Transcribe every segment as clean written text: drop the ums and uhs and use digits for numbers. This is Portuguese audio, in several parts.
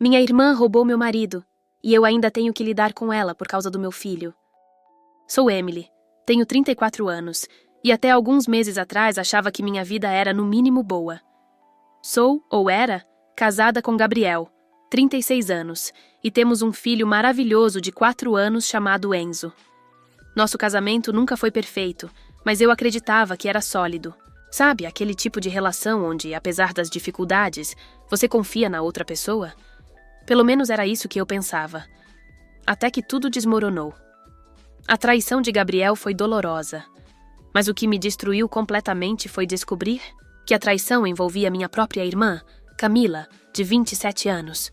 Minha irmã roubou meu marido, e eu ainda tenho que lidar com ela por causa do meu filho. Sou Emily, tenho 34 anos, e até alguns meses atrás achava que minha vida era no mínimo boa. Sou, ou era, casada com Gabriel, 36 anos, e temos um filho maravilhoso de 4 anos chamado Enzo. Nosso casamento nunca foi perfeito, mas eu acreditava que era sólido. Sabe, aquele tipo de relação onde, apesar das dificuldades, você confia na outra pessoa? Pelo menos era isso que eu pensava. Até que tudo desmoronou. A traição de Gabriel foi dolorosa. Mas o que me destruiu completamente foi descobrir que a traição envolvia minha própria irmã, Camila, de 27 anos.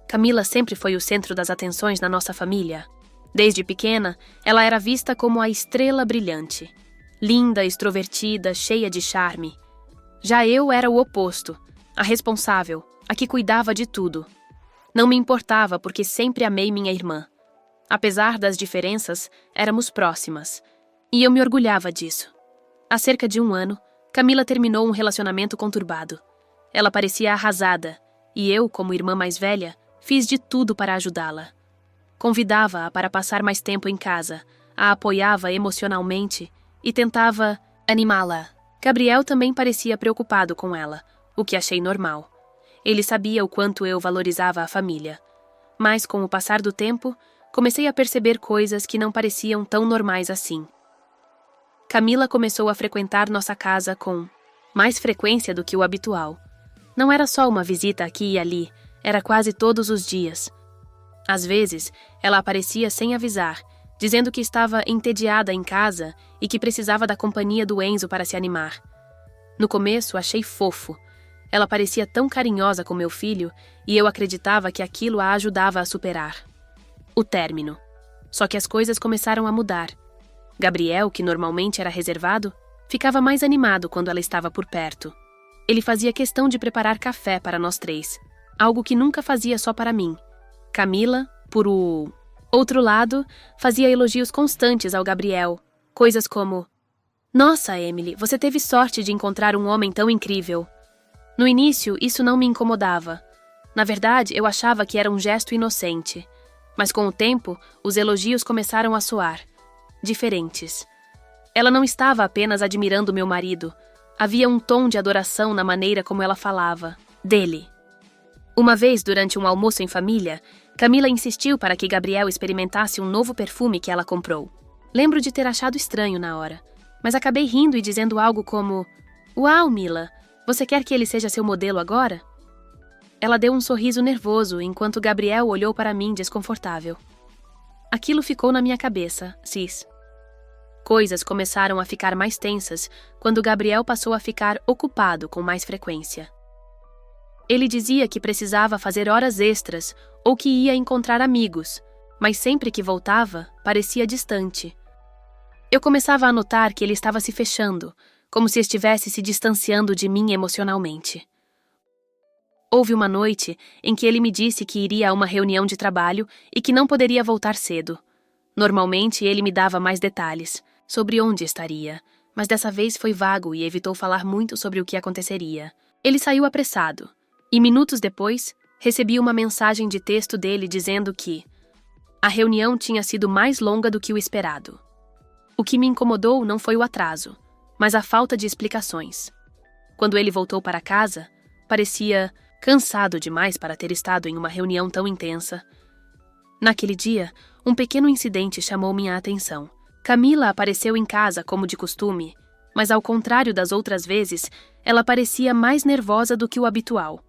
Camila sempre foi o centro das atenções na nossa família. Desde pequena, ela era vista como a estrela brilhante. Linda, extrovertida, cheia de charme. Já eu era o oposto, a responsável, a que cuidava de tudo. Não me importava porque sempre amei minha irmã. Apesar das diferenças, éramos próximas. E eu me orgulhava disso. Há cerca de 1 ano, Camila terminou um relacionamento conturbado. Ela parecia arrasada, e eu, como irmã mais velha, fiz de tudo para ajudá-la. Convidava-a para passar mais tempo em casa, a apoiava emocionalmente e tentava animá-la. Gabriel também parecia preocupado com ela, o que achei normal. Ele sabia o quanto eu valorizava a família. Mas, com o passar do tempo, comecei a perceber coisas que não pareciam tão normais assim. Camila começou a frequentar nossa casa com mais frequência do que o habitual. Não era só uma visita aqui e ali, era quase todos os dias. Às vezes, ela aparecia sem avisar, dizendo que estava entediada em casa e que precisava da companhia do Enzo para se animar. No começo, achei fofo. Ela parecia tão carinhosa com meu filho e eu acreditava que aquilo a ajudava a superar o término. Só que as coisas começaram a mudar. Gabriel, que normalmente era reservado, ficava mais animado quando ela estava por perto. Ele fazia questão de preparar café para nós 3, algo que nunca fazia só para mim. Camila, por outro lado, fazia elogios constantes ao Gabriel, coisas como: "Nossa, Emily, você teve sorte de encontrar um homem tão incrível." No início, isso não me incomodava. Na verdade, eu achava que era um gesto inocente. Mas com o tempo, os elogios começaram a soar diferentes. Ela não estava apenas admirando meu marido. Havia um tom de adoração na maneira como ela falava dele. Uma vez, durante um almoço em família, Camila insistiu para que Gabriel experimentasse um novo perfume que ela comprou. Lembro de ter achado estranho na hora, mas acabei rindo e dizendo algo como: "Uau, Mila, você quer que ele seja seu modelo agora?" Ela deu um sorriso nervoso enquanto Gabriel olhou para mim desconfortável. Aquilo ficou na minha cabeça, sis. Coisas começaram a ficar mais tensas quando Gabriel passou a ficar ocupado com mais frequência. Ele dizia que precisava fazer horas extras ou que ia encontrar amigos, mas sempre que voltava, parecia distante. Eu começava a notar que ele estava se fechando, como se estivesse se distanciando de mim emocionalmente. Houve uma noite em que ele me disse que iria a uma reunião de trabalho e que não poderia voltar cedo. Normalmente ele me dava mais detalhes sobre onde estaria, mas dessa vez foi vago e evitou falar muito sobre o que aconteceria. Ele saiu apressado, e minutos depois, recebi uma mensagem de texto dele dizendo que a reunião tinha sido mais longa do que o esperado. O que me incomodou não foi o atraso, mas a falta de explicações. Quando ele voltou para casa, parecia cansado demais para ter estado em uma reunião tão intensa. Naquele dia, um pequeno incidente chamou minha atenção. Camila apareceu em casa como de costume, mas ao contrário das outras vezes, ela parecia mais nervosa do que o habitual.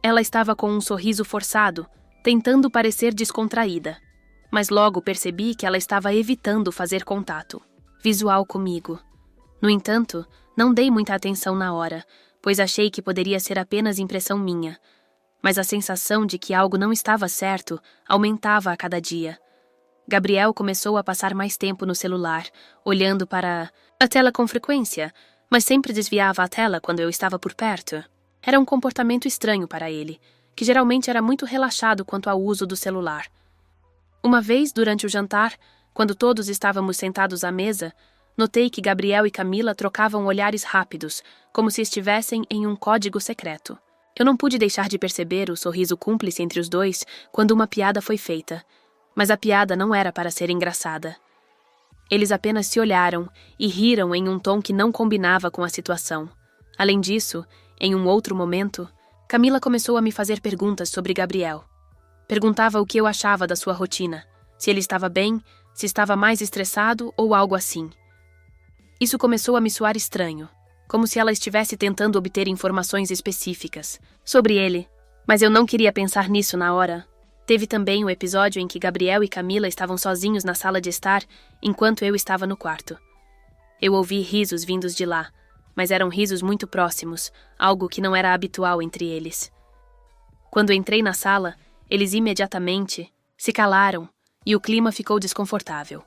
Ela estava com um sorriso forçado, tentando parecer descontraída, mas logo percebi que ela estava evitando fazer contato visual comigo. No entanto, não dei muita atenção na hora, pois achei que poderia ser apenas impressão minha. Mas a sensação de que algo não estava certo aumentava a cada dia. Gabriel começou a passar mais tempo no celular, olhando para a tela com frequência, mas sempre desviava a tela quando eu estava por perto. Era um comportamento estranho para ele, que geralmente era muito relaxado quanto ao uso do celular. Uma vez, durante o jantar, quando todos estávamos sentados à mesa, notei que Gabriel e Camila trocavam olhares rápidos, como se estivessem em um código secreto. Eu não pude deixar de perceber o sorriso cúmplice entre os dois quando uma piada foi feita, mas a piada não era para ser engraçada. Eles apenas se olharam e riram em um tom que não combinava com a situação. Além disso, em um outro momento, Camila começou a me fazer perguntas sobre Gabriel. Perguntava o que eu achava da sua rotina, se ele estava bem, se estava mais estressado ou algo assim. Isso começou a me soar estranho, como se ela estivesse tentando obter informações específicas sobre ele, mas eu não queria pensar nisso na hora. Teve também o episódio em que Gabriel e Camila estavam sozinhos na sala de estar, enquanto eu estava no quarto. Eu ouvi risos vindos de lá, mas eram risos muito próximos, algo que não era habitual entre eles. Quando entrei na sala, eles imediatamente se calaram e o clima ficou desconfortável.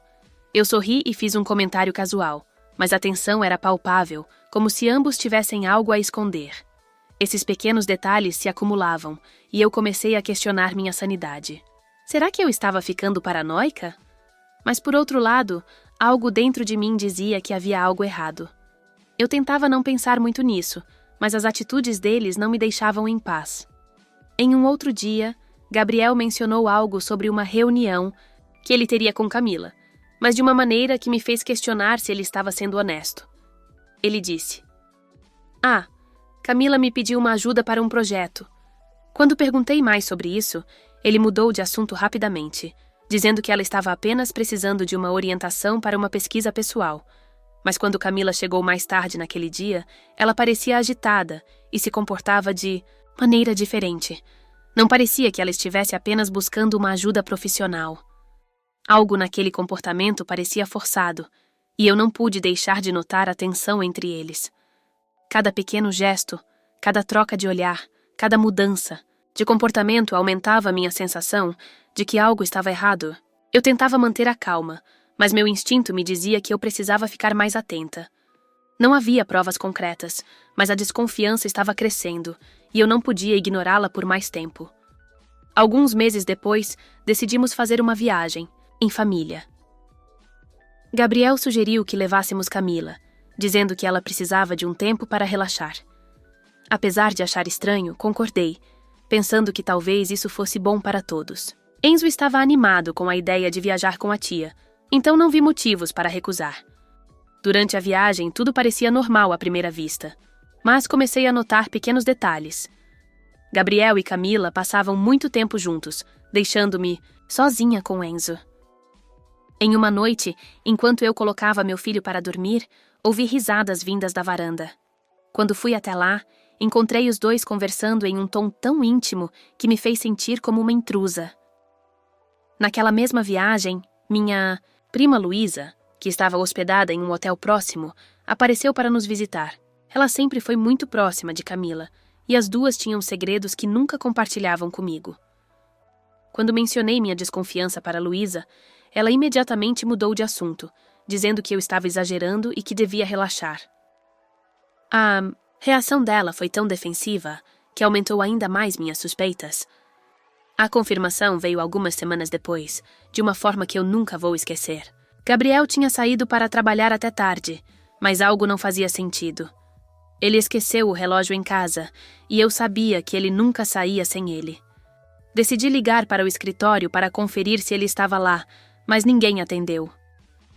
Eu sorri e fiz um comentário casual, mas a tensão era palpável, como se ambos tivessem algo a esconder. Esses pequenos detalhes se acumulavam e eu comecei a questionar minha sanidade. Será que eu estava ficando paranoica? Mas por outro lado, algo dentro de mim dizia que havia algo errado. Eu tentava não pensar muito nisso, mas as atitudes deles não me deixavam em paz. Em um outro dia, Gabriel mencionou algo sobre uma reunião que ele teria com Camila, mas de uma maneira que me fez questionar se ele estava sendo honesto. Ele disse: "Ah, Camila me pediu uma ajuda para um projeto." Quando perguntei mais sobre isso, ele mudou de assunto rapidamente, dizendo que ela estava apenas precisando de uma orientação para uma pesquisa pessoal. Mas quando Camila chegou mais tarde naquele dia, ela parecia agitada e se comportava de maneira diferente. Não parecia que ela estivesse apenas buscando uma ajuda profissional. Algo naquele comportamento parecia forçado, e eu não pude deixar de notar a tensão entre eles. Cada pequeno gesto, cada troca de olhar, cada mudança de comportamento aumentava a minha sensação de que algo estava errado. Eu tentava manter a calma, mas meu instinto me dizia que eu precisava ficar mais atenta. Não havia provas concretas, mas a desconfiança estava crescendo, e eu não podia ignorá-la por mais tempo. Alguns meses depois, decidimos fazer uma viagem, em família. Gabriel sugeriu que levássemos Camila, dizendo que ela precisava de um tempo para relaxar. Apesar de achar estranho, concordei, pensando que talvez isso fosse bom para todos. Enzo estava animado com a ideia de viajar com a tia, então não vi motivos para recusar. Durante a viagem, tudo parecia normal à primeira vista, mas comecei a notar pequenos detalhes. Gabriel e Camila passavam muito tempo juntos, deixando-me sozinha com Enzo. Em uma noite, enquanto eu colocava meu filho para dormir, ouvi risadas vindas da varanda. Quando fui até lá, encontrei os dois conversando em um tom tão íntimo que me fez sentir como uma intrusa. Naquela mesma viagem, minha prima Luísa, que estava hospedada em um hotel próximo, apareceu para nos visitar. Ela sempre foi muito próxima de Camila, e as duas tinham segredos que nunca compartilhavam comigo. Quando mencionei minha desconfiança para Luísa, ela imediatamente mudou de assunto, dizendo que eu estava exagerando e que devia relaxar. A reação dela foi tão defensiva que aumentou ainda mais minhas suspeitas. A confirmação veio algumas semanas depois, de uma forma que eu nunca vou esquecer. Gabriel tinha saído para trabalhar até tarde, mas algo não fazia sentido. Ele esqueceu o relógio em casa, e eu sabia que ele nunca saía sem ele. Decidi ligar para o escritório para conferir se ele estava lá, mas ninguém atendeu.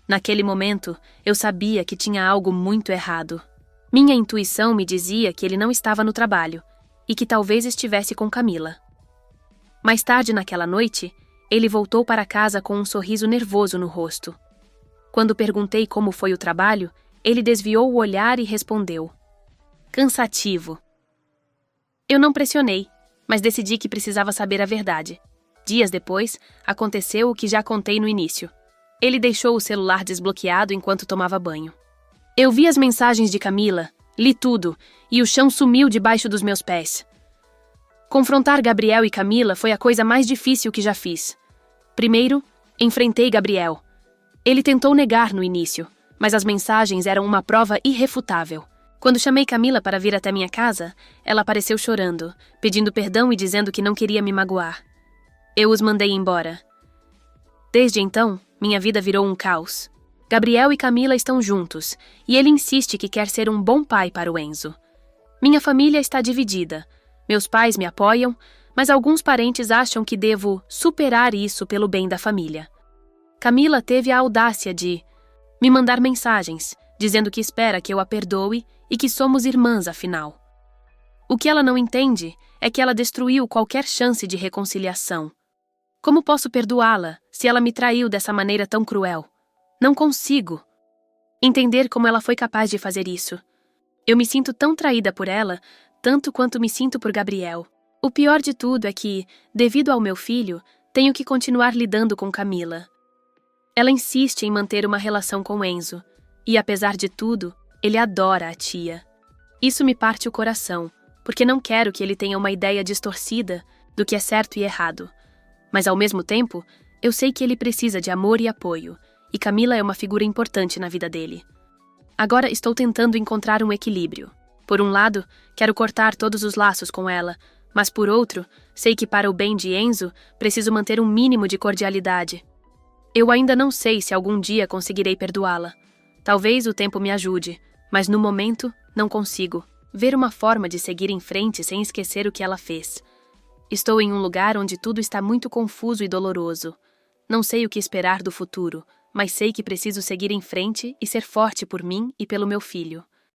Naquele momento, eu sabia que tinha algo muito errado. Minha intuição me dizia que ele não estava no trabalho, e que talvez estivesse com Camila. Mais tarde naquela noite, ele voltou para casa com um sorriso nervoso no rosto. Quando perguntei como foi o trabalho, ele desviou o olhar e respondeu: "Cansativo." Eu não pressionei, mas decidi que precisava saber a verdade. Dias depois, aconteceu o que já contei no início. Ele deixou o celular desbloqueado enquanto tomava banho. Eu vi as mensagens de Camila, li tudo, e o chão sumiu debaixo dos meus pés. Confrontar Gabriel e Camila foi a coisa mais difícil que já fiz. Primeiro, enfrentei Gabriel. Ele tentou negar no início, mas as mensagens eram uma prova irrefutável. Quando chamei Camila para vir até minha casa, ela apareceu chorando, pedindo perdão e dizendo que não queria me magoar. Eu os mandei embora. Desde então, minha vida virou um caos. Gabriel e Camila estão juntos, e ele insiste que quer ser um bom pai para o Enzo. Minha família está dividida, Meus pais me apoiam, mas alguns parentes acham que devo superar isso pelo bem da família. Camila teve a audácia de me mandar mensagens, dizendo que espera que eu a perdoe e que somos irmãs afinal. O que ela não entende é que ela destruiu qualquer chance de reconciliação. Como posso perdoá-la se ela me traiu dessa maneira tão cruel? Não consigo entender como ela foi capaz de fazer isso. Eu me sinto tão traída por ela, tanto quanto me sinto por Gabriel. O pior de tudo é que, devido ao meu filho, tenho que continuar lidando com Camila. Ela insiste em manter uma relação com Enzo, e apesar de tudo, ele adora a tia. Isso me parte o coração, porque não quero que ele tenha uma ideia distorcida do que é certo e errado. Mas ao mesmo tempo, eu sei que ele precisa de amor e apoio, e Camila é uma figura importante na vida dele. Agora estou tentando encontrar um equilíbrio. Por um lado, quero cortar todos os laços com ela, mas por outro, sei que para o bem de Enzo, preciso manter um mínimo de cordialidade. Eu ainda não sei se algum dia conseguirei perdoá-la. Talvez o tempo me ajude, mas no momento, não consigo ver uma forma de seguir em frente sem esquecer o que ela fez. Estou em um lugar onde tudo está muito confuso e doloroso. Não sei o que esperar do futuro, mas sei que preciso seguir em frente e ser forte por mim e pelo meu filho.